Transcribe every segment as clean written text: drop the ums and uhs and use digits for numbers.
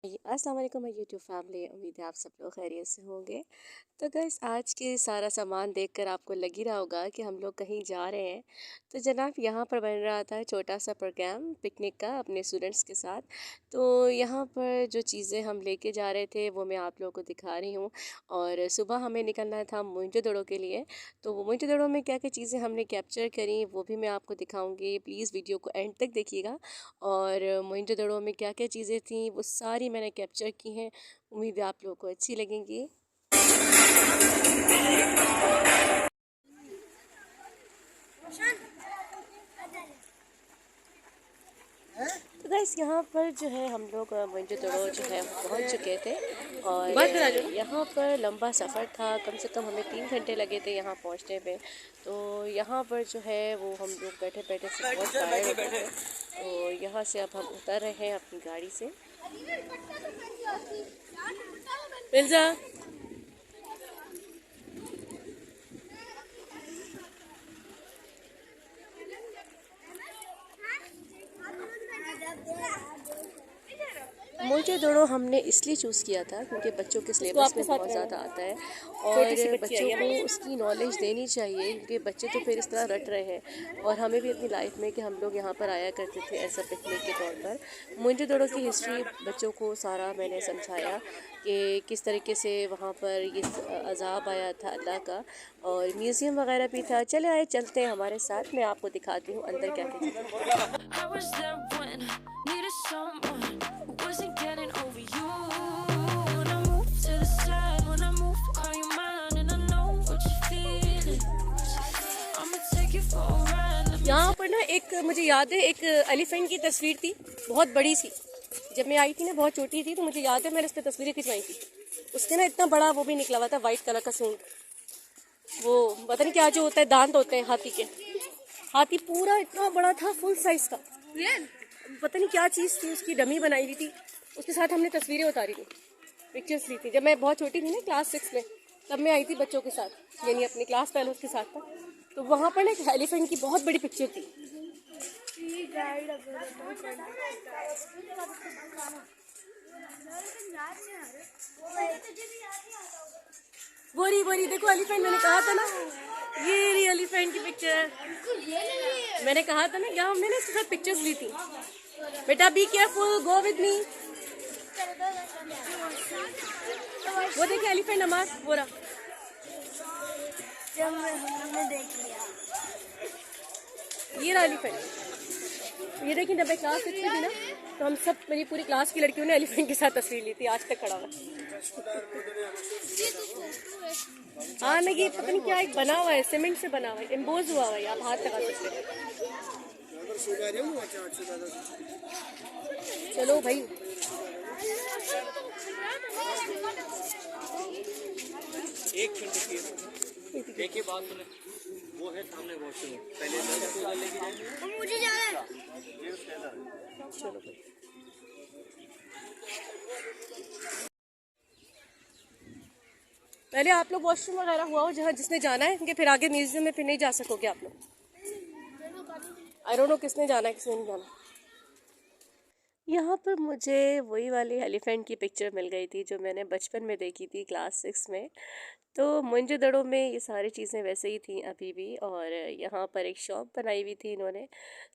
अस्सलाम वालेकुम my YouTube family. उम्मीद है आप सब लोग खैरियत से होंगे। तो गैस आज के सारा सामान देखकर आपको लग ही रहा होगा कि हम लोग कहीं जा रहे हैं। तो जनाब यहाँ पर बन रहा था छोटा सा प्रोग्राम पिकनिक का अपने स्टूडेंट्स के साथ। तो यहाँ पर जो चीज़ें हम लेके जा रहे थे वो मैं आप लोगों को दिखा रही हूँ। और सुबह हमें निकलना था मोइंजोदड़ो के लिए। तो वो मोइंजोदड़ो में क्या क्या चीज़ें हमने कैप्चर करी वो भी मैं आपको दिखाऊँगी। प्लीज़ वीडियो को एंड तक देखिएगा। और मोइंजोदड़ो में क्या क्या चीज़ें थी वो सारी मैंने कैप्चर की हैं। उम्मीद है आप लोगों को अच्छी लगेंगी। तो गैस यहाँ पर जो है हम लोग मोइंजोदड़ो जो है पहुँच चुके थे। और यहाँ पर लंबा सफ़र था, कम से कम हमें 3 घंटे लगे थे यहाँ पहुँचने में। तो यहाँ पर जो है वो हम लोग बैठे बैठे से बहुत टायर्ड हो गए थे। तो यहाँ से अब हम उतर रहे हैं अपनी गाड़ी से। मिर्जा मोइंजोदड़ो हमने इसलिए चूज़ किया था क्योंकि बच्चों के सिलेबस में बहुत ज़्यादा आता है और बच्चों को उसकी नॉलेज देनी चाहिए क्योंकि बच्चे तो फिर इस तरह रट रहे हैं। और हमें भी अपनी लाइफ में कि हम लोग यहाँ पर आया करते थे ऐसा पिकनिक के तौर पर। मोइंजोदड़ो की हिस्ट्री बच्चों को सारा मैंने समझाया कि किस तरीके से वहाँ पर ये अज़ाब आया था अल्लाह का। और म्यूज़ियम वगैरह भी था। चले आए चलते हैं हमारे साथ, मैं आपको दिखाती हूँ अंदर क्या क्या यहाँ पर ना एक मुझे याद है एक एलिफेंट की तस्वीर थी बहुत बड़ी सी। जब मैं आई थी ना बहुत छोटी थी तो मुझे याद है मैंने उस पर तस्वीरें खिंचवाई थी। उसके ना इतना बड़ा वो भी निकला हुआ था वाइट कलर का सूंड। वो पता नहीं क्या जो होता है दांत होते हैं हाथी के। हाथी पूरा इतना बड़ा था फुल साइज का। पता नहीं क्या चीज़ थी उसकी डमी बनाई हुई थी। उसके साथ हमने तस्वीरें उतारी थी, पिक्चर्स ली थी। जब मैं बहुत छोटी थी ना क्लास 6 में तब मैं आई थी बच्चों के साथ, यानी अपनी क्लास फेलोज के साथ था। तो वहाँ पर ना एक एलिफेंट की बहुत बड़ी पिक्चर थी। बोरी देखो एलिफेंट, मैंने कहा था ना ये रही एलिफेंट की पिक्चर। मैंने कहा था ना यहाँ हमने ना इसके साथ पिक्चर्स ली थी। बेटा be careful, go with me. वो देखिए एलिफेंट हमार वो रहा। ये रहा एलिफेंट। ये देखिए जब मैं क्लास 6 में थी ना तो हम सब मेरी पूरी क्लास की लड़कियों ने एलिफेंट के साथ तस्वीर ली थी। आज तक खड़ा हुआ। हाँ नहीं ये पता नहीं क्या एक बना हुआ है, सीमेंट से बना हुआ है, एम्बोज हुआ हुआ है, आप हाथ लगा सकते हैं। चलो भाई एक मिनट देखिए बात सुने। वो है सामने वॉशरूम, पहले लेके जाएंगे। मुझे जाना है। चलो भाई पहले आप लोग वॉशरूम वगैरह हुआ हो जहाँ जिसने जाना है, क्योंकि फिर आगे म्यूजियम में फिर नहीं जा सकोगे आप लोग। आई डोंट नो किसने जाना है किसने नहीं जाना। यहाँ पर मुझे वही वाली एलिफेंट की पिक्चर मिल गई थी जो मैंने बचपन में देखी थी क्लास 6 में। तो मोइंजोदड़ो में ये सारी चीज़ें वैसे ही थी अभी भी। और यहाँ पर एक शॉप बनाई हुई थी इन्होंने,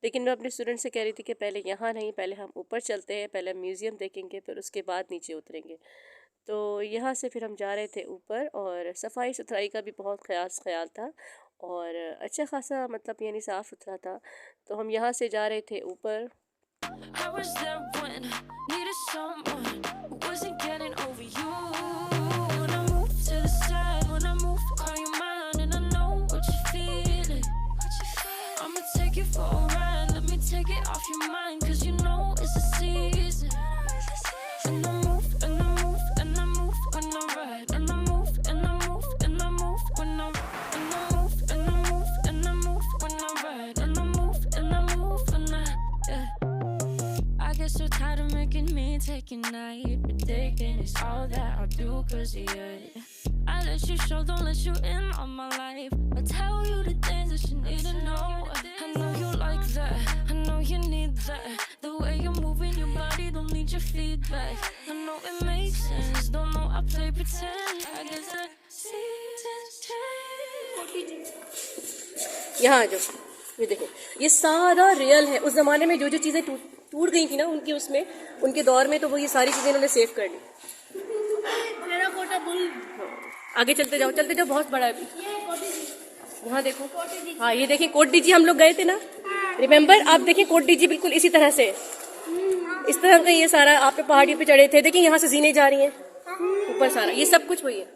लेकिन मैं अपने स्टूडेंट से कह रही थी कि पहले यहाँ नहीं, पहले हम ऊपर चलते हैं, पहले म्यूज़ियम देखेंगे फिर उसके बाद नीचे उतरेंगे। तो यहाँ से फिर हम जा रहे थे ऊपर। और सफाई सुथराई का भी बहुत ख्याल था और अच्छा खासा मतलब यानी साफ़ सुथरा था। तो हम यहाँ से जा रहे थे ऊपर। Taking night, but taking is all that I'll do cause of you. I let you show, don't let you in on my life. I tell you the things that you need to know. I know you like that, I know you need that. The way you're moving your body don't need need your feedback. I know it makes sense. Don't know I play pretend. I guess the seasons change. यहाँ आ जाओ, ये देखो, ये सारा real है। उस जमाने में जो जो चीजें टूट गई थी ना उनकी, उसमें उनके दौर में, तो वो ये सारी चीजें इन्होंने सेव कर ली। आगे चलते जाओ, चलते जाओ, बहुत बड़ा है। वहाँ देखो, हाँ ये देखिए कोट डीजी, हम लोग गए थे ना, रिमेम्बर? आप देखिए कोट डीजी बिल्कुल इसी तरह से, इस तरह का ये सारा। आप पहाड़ियों पे चढ़े थे, देखिए यहाँ से जीने जा रही हैं ऊपर, सारा ये सब कुछ वही है।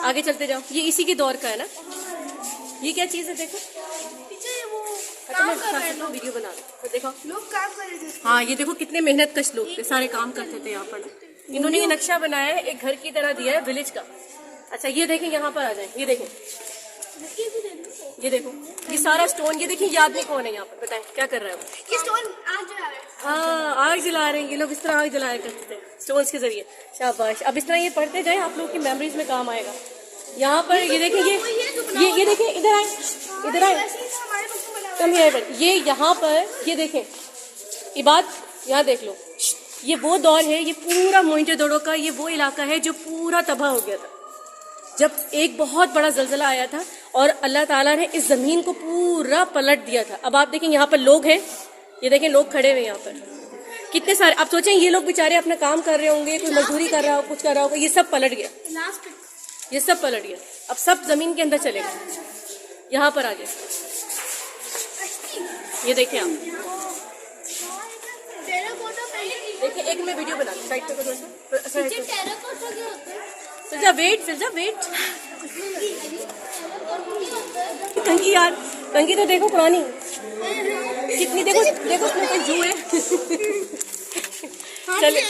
आगे चलते जाओ, ये इसी के दौर का है ना। ये क्या चीज है देखो, अच्छा मैं वीडियो बना रही, देखो लोग काम कर रहे थे। हाँ ये देखो कितने मेहनत कश लोग थे, सारे काम करते थे यहाँ पर। इन्होंने ये नक्शा बनाया है, एक घर की तरह दिया है विलेज का। अच्छा ये देखें, यहाँ पर आ जाए, ये देखें, ये देखो, ये सारा स्टोन, ये देखिए ये आदमी कौन है यहाँ पर, बताएं क्या कर रहा है वो? ये स्टोन आग जला रहे हैं। हाँ आग जला रहे हैं ये लोग, इस तरह आग जलाया करते थे स्टोन्स के जरिए। शाबाश, अब इस तरह ये पढ़ते जाए, आप लोग की मेमोरीज में काम आएगा। यहाँ पर ये देखें, ये देखें, इधर आए, इधर आए, कम है पर ये यहाँ पर ये देखें, इबाद यहाँ देख लो, ये वो दौर है, ये पूरा मोइंजोदड़ो का ये वो इलाका है जो पूरा तबाह हो गया था जब एक बहुत बड़ा जलजला आया था और अल्लाह ताला ने इस जमीन को पूरा पलट दिया था। अब आप देखें यहाँ पर लोग हैं, ये देखें लोग खड़े हुए यहाँ पर कितने सारे। आप सोचें ये लोग बेचारे अपना काम कर रहे होंगे, कोई मजदूरी कर रहा हो, कुछ कर रहा होगा, ये सब पलट गया, ये सब पलट गया। अब सब जमीन के अंदर चलेगा। यहाँ पर आ जाए, ये देखें आप, देखिए एक मैं वीडियो बना साइड पे थोड़ा सा, फिर वेट, कंगी यार, कंगी तो देखो पुरानी कितनी, देखो देखो उसमें कोई जू है। चलिए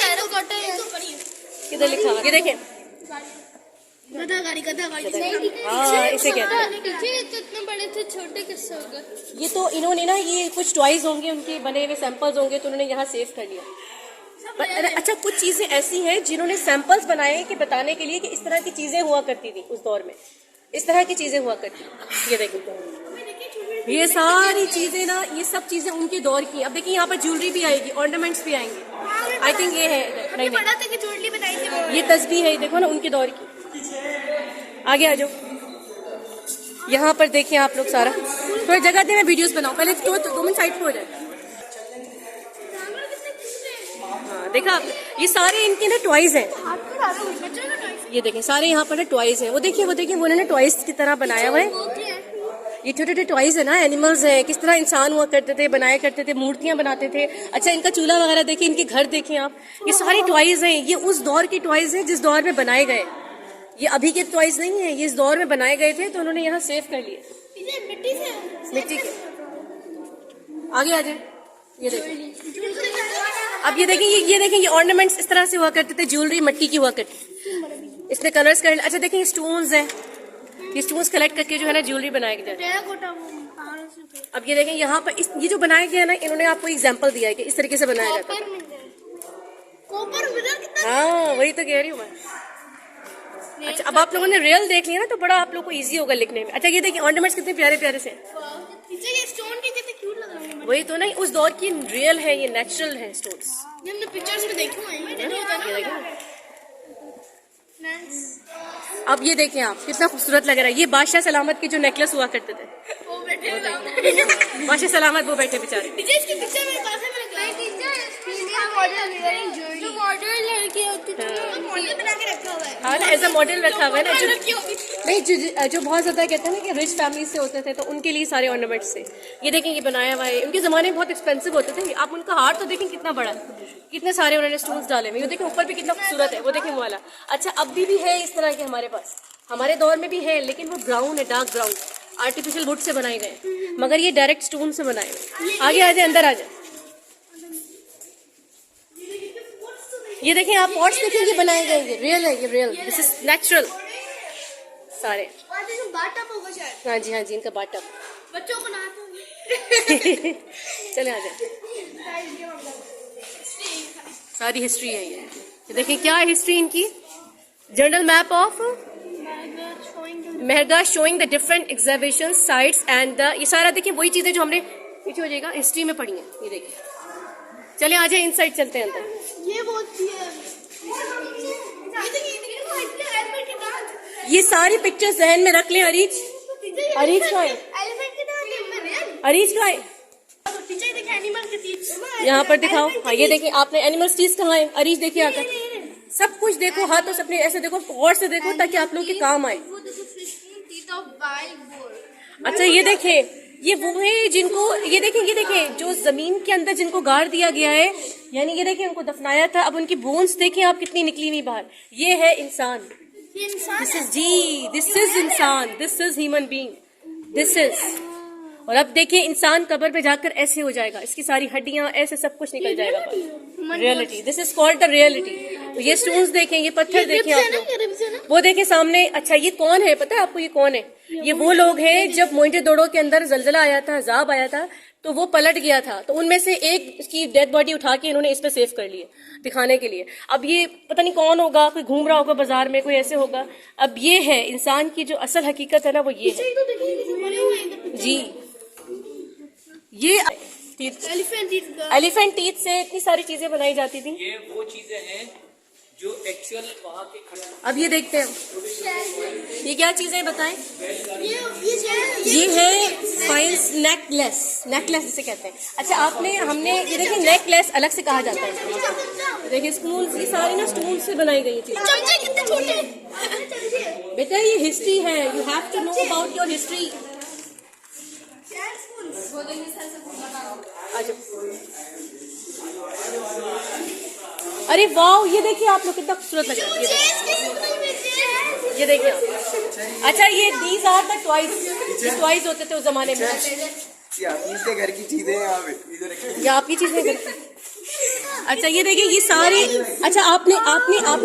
किधर लिखा हुआ, ये देखें, गधा गाड़ी हाँ इसे कहते हैं। इतने बड़े थे, छोटे किससे हो गए? ये तो इन्होंने ना, ये कुछ टॉयज होंगे उनके बने हुए, सैंपल्स होंगे, तो उन्होंने यहाँ सेव कर लिया। अच्छा कुछ चीजें ऐसी हैं जिन्होंने सैंपल्स बनाए कि बताने के लिए कि इस तरह की चीजें हुआ करती थी उस दौर में, इस तरह की चीजें हुआ करती थी। ये देखिए ये सारी चीजें ना, ये सब चीजें उनके दौर की। अब देखिए यहाँ पर ज्वेलरी भी आएगी, ऑर्नामेंट्स भी आएंगे। आई थिंक ये है, नहीं पता था कि ज्वेलरी बनाई थी, ये तस्बीह है, देखो ना उनके दौर की। आगे आ जाओ, यहाँ पर देखिए आप लोग सारा, थोड़ी जगह दे, मैं वीडियोस बनाऊं, पहले तो 2 मिनट साइड पे हो जाए। हाँ देखा आप, ये सारे इनके ना टॉयज हैं, ये देखें सारे यहाँ पर ना टॉयज हैं। वो देखिए वो उन्होंने टॉयज की तरह बनाया हुआ है। ये छोटे छोटे टॉयज है ना, एनिमल्स हैं, किस तरह इंसान हुआ करते थे, बनाया करते थे, मूर्तियां बनाते थे। अच्छा इनका चूल्हा वगैरह देखिए, इनके घर देखें आप, ये सारी टॉयज हैं। ये उस दौर की टॉयज हैं जिस दौर में बनाए गए, ये अभी के टॉयज नहीं है, ये इस दौर में बनाए गए थे, तो उन्होंने यहाँ सेव कर लिए मिट्टी के। आगे आ जाए, ये देखें, अब ये देखें, ये देखें, ये ऑर्नामेंट्स इस तरह से हुआ करते थे, ज्वेलरी मट्टी की हुआ करती, इसमें कलर्स कर। अच्छा देखें ये स्टोन्स हैं, ये स्टोन्स कलेक्ट करके जो है ना ज्वेलरी बनाया गया। अब ये देखें यहाँ पर ये जो बनाया गया ना, इन्होंने आपको एग्जांपल दिया है कि इस तरीके से बनाया जाता है। हाँ वही तो कह रही हूँ मैं। अच्छा अब आप लोगों ने रियल देख लिया ना, तो बड़ा आप लोग को इजी होगा लिखने में। अच्छा ये देखिए ऑर्नामेंट्स कितने प्यारे प्यारे से, वही तो नहीं, उस दौर की रियल है, ये नेचुरल है स्टोन्स। हमने पिक्चर्स में देखे हुए हैं। अब ये देखें आप, कितना खूबसूरत लग रहा है। ये बादशाह सलामत के जो नेकलेस हुआ करते थे, बादशाह सलामत वो बैठे बेचारे। हाँ ना, एज अ मॉडल रखा हुआ है ना, जो बहुत ज्यादा कहते हैं ना कि रिच फैमिली से होते थे, तो उनके लिए सारे ऑर्नामेंट्स थे। ये देखें ये बनाया हुआ है, उनके जमाने में बहुत एक्सपेंसिव होते थे। आप उनका हार तो देखें कितना बड़ा है, कितने सारे उन्होंने स्टोन्स डाले हुए। ये देखें ऊपर भी कितना खूबसूरत है, वो देखें वाला। अच्छा अब भी है इस तरह के हमारे पास, हमारे दौर में भी है, लेकिन वो ब्राउन है, dark brown, artificial would say बनाए गए, मगर ये डायरेक्ट स्टोन से बनाए हुए। आगे आ जाए, अंदर आ जाए, ये देखें आप पॉट्स देखें, ये बनाए गए, ये रियल है, ये रियल, दिस इज नेचुरल सारे। हाँ जी हाँ जी, इनका बाटअप बच्चों को नहाते चले आ जाए। सारी हिस्ट्री है ये देखें, क्या हिस्ट्री इनकी। General map of Mehrgarh showing the different exhibition sites and the, ये सारा देखिए वही चीजें जो हमने पीछे हो जाएगा हिस्ट्री में पढ़ी है। ये देखिए चले आ जाए, इनसाइड चलते हैं अंदर। ये बहुत ये सारी पिक्चर्स जहन में रख लें। अरीज कहाँ है? अरीज कहाँ है? यहाँ पर दिखाओ। हाँ ये देखिए, आपने एनिमल्स चीज कहाँ है? अरीज देखिए आकर, सब कुछ देखो, हाथ तो अपने ऐसे देखो, गौर से देखो ताकि आप लोगों के काम आए। अच्छा ये देखिए, ये वो है जिनको, ये देखें जो जमीन के अंदर जिनको गाड़ दिया गया है, यानी ये देखिए उनको दफनाया था, अब उनकी बोन्स देखें आप कितनी निकली हुई बाहर। ये है इंसान, दिस इज इंसान, this is human being, this is. और अब देखिए इंसान कब्र पे जाकर ऐसे हो जाएगा, इसकी सारी हड्डियां ऐसे सब कुछ निकल जाएगा। Reality, this is called the reality. ये स्टोन्स देखें, ये पत्थर देखें आप लोग, वो देखें सामने। अच्छा ये कौन है पता है आपको? ये कौन है? ये वो लोग हैं जब मोइंजोदड़ो के अंदर जलजला आया था, अजाब आया था, तो वो पलट गया था, तो उनमें से एक की डेड बॉडी उठा के इन्होंने इस पे सेव कर लिए दिखाने के लिए। अब ये पता नहीं कौन होगा, कोई घूम रहा होगा बाजार में, कोई ऐसे होगा। अब ये है इंसान की जो असल हकीकत है ना, वो ये है जी। ये एलिफेंट टीथ से इतनी सारी चीजें बनाई जाती थी। ये वो चीजें हैं जो एक्चुअल वहाँ के अब ये देखते हैं, ये क्या चीजें बताएं? ये है फाइल्स नेकलेस जिसे कहते हैं। अच्छा हमने ये देखिए, नेकलेस अलग से कहा जाता है। देखिए स्टूल, ये सारी ना स्टूल से बनाई गई चीज। बेटा ये हिस्ट्री है, you have to know about your history. अरे वाह, ये देखिए आप लोग कितना खूबसूरत लग रहा है। ये देखिए आप। अच्छा ये दीज आर द टॉयज होते थे उस जमाने में। ये आपके घर की चीजें हैं यहाँ पे, ये आपकी चीजें घर की। अच्छा ये देखिए ये सारे। अच्छा आपने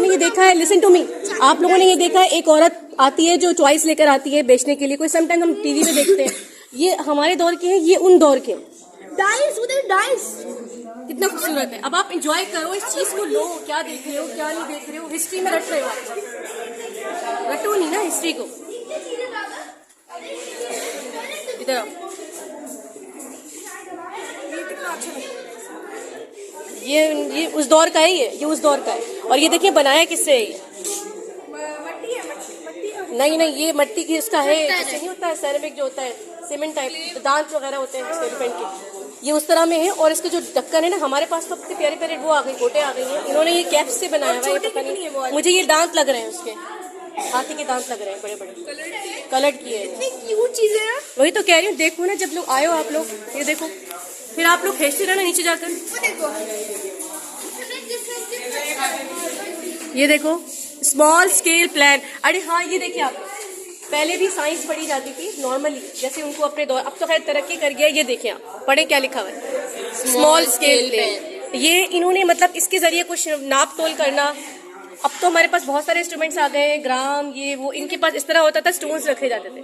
ये देखा है, लिसन टू मी, आप लोगों ने ये देखा है एक औरत आती है जो टॉयज लेकर आती है बेचने के लिए, कोई समटाइम हम टीवी में देखते हैं। ये हमारे दौर के हैं, ये उन दौर के। डाइस कितना खूबसूरत है। अब आप एंजॉय करो इस चीज को, लो क्या देख रहे हो क्या नहीं देख रहे हो, हिस्ट्री में रट रहे हो आप, रटो नहीं ना हिस्ट्री को। इधर आओ, ये उस दौर का है, ये उस दौर का है। और ये देखिए बनाया किससे है ये? नहीं ये मट्टी की इसका है, जैसे नहीं होता है सेरेमिक जो होता है, सीमेंट टाइप दांत वगैरह होते हैं एलिफेंट के, ये उस तरह में है। और इसके जो ढक्कन है ना, हमारे पास तो इतने प्यारे प्यारे वो आ गई, गोटे आ गई हैं, इन्होंने ये कैप से बनाया हुआ है। ये पता नहीं, मुझे ये दांत लग रहे हैं उसके, हाथी के दांत लग रहे हैं, बड़े बड़े कलर्ड किए हैं। वही तो कह रही हूँ, देखो ना जब लोग आए हो आप लोग, ये देखो, फिर आप लोग खेचते रहना नीचे जाकर। ये देखो स्मॉल स्केल प्लान। अरे हाँ ये देखिए आप, पहले भी साइंस पढ़ी जाती थी नॉर्मली, जैसे उनको अपने दौर, अब तो खैर तरक्की कर गया। ये देखिए आप पढ़े क्या लिखा हुआ है, स्मॉल स्केल प्लान। ये इन्होंने मतलब इसके जरिए कुछ नाप तोल करना। अब तो हमारे पास बहुत सारे इंस्ट्रूमेंट्स आ गए हैं, ग्राम ये वो, इनके पास इस तरह होता था, स्टोन्स रखे जाते थे।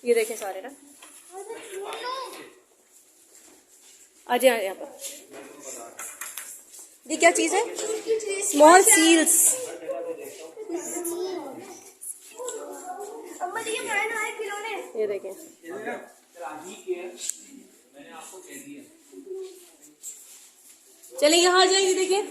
ये देखें सारे ना, आ जाए यहाँ पर। ये क्या चीज है? Small seals. ये देखें, चले यहाँ आ जाए। ये देखिए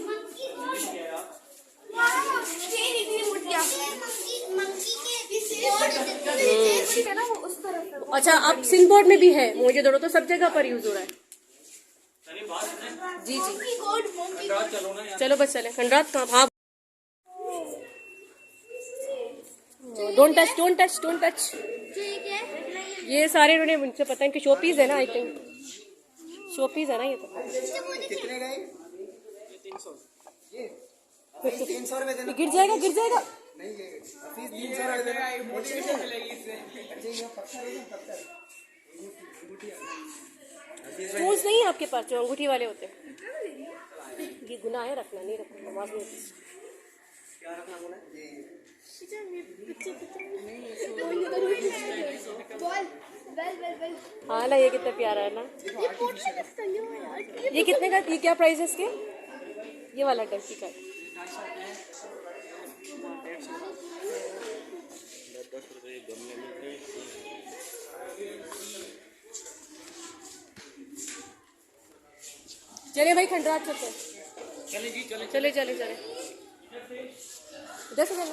अच्छा, अब सिंध बोर्ड में भी है, मुझे दोनों तो सब जगह पर यूज हो रहा है। जी चलो बस चले। खंडरात कहाँ? हाँ डोंट टच। ये सारे इन्होंने, मुझे पता है कि शोपीस है ना, आई थिंक शोपीस है ना ये तो। कितने का है? 300 रुपए। गिर जाएगा। नहीं ये फीस 300 टूल्स नहीं है आपके पास जो अंगूठी वाले होते हैं? ये गुनाह है, रखना नहीं, रखना नमाज में। क्या रखना बोला? हाँ ना, ये कितना प्यारा है ना। ये कितने का? ये क्या प्राइस है इसके? ये वाला टर्की का चले भाई खंडरात करते हैं। चले जी चले। चले चले चले इधर से चले।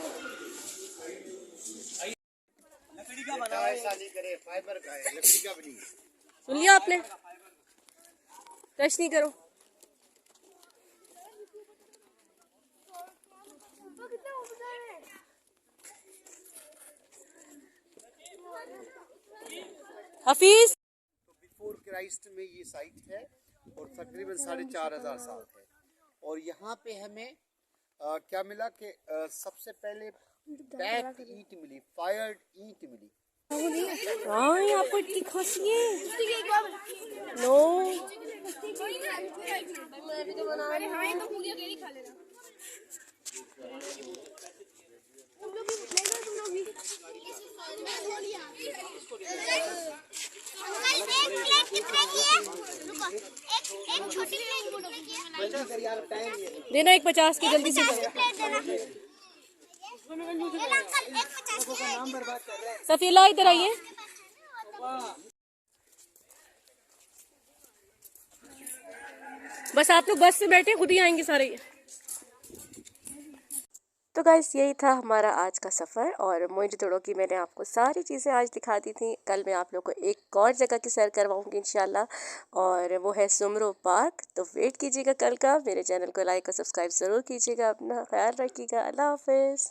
लकड़ी का बना है, ऐसा नहीं करे, फाइबर का है, लकड़ी का बनी। सुन लिया आपने, टच नहीं करो। हफीज बिफोर क्राइस्ट में ये साइट है और तकरीबन 4,500 साल है। और यहाँ पे हमें क्या मिला कि सबसे पहले बैक्ड ईंट मिली, फायर्ड ईंट मिली। हाँ ये आपको इतनी खांसी है? नो देना एक 50 की, जल्दी से करो। सफीला इधर आइए। बस आप लोग बस से बैठे, खुद ही आएंगे सारे। तो गाइस यही था हमारा आज का सफ़र और मोइनजोदड़ो की मैंने आपको सारी चीज़ें आज दिखा दी थी। कल मैं आप लोगों को एक और जगह की सैर करवाऊंगी इंशाल्लाह, और वो है सुमरो पार्क। तो वेट कीजिएगा कल का। मेरे चैनल को लाइक और सब्सक्राइब ज़रूर कीजिएगा। अपना ख्याल रखिएगा। अल्लाह हाफिज़।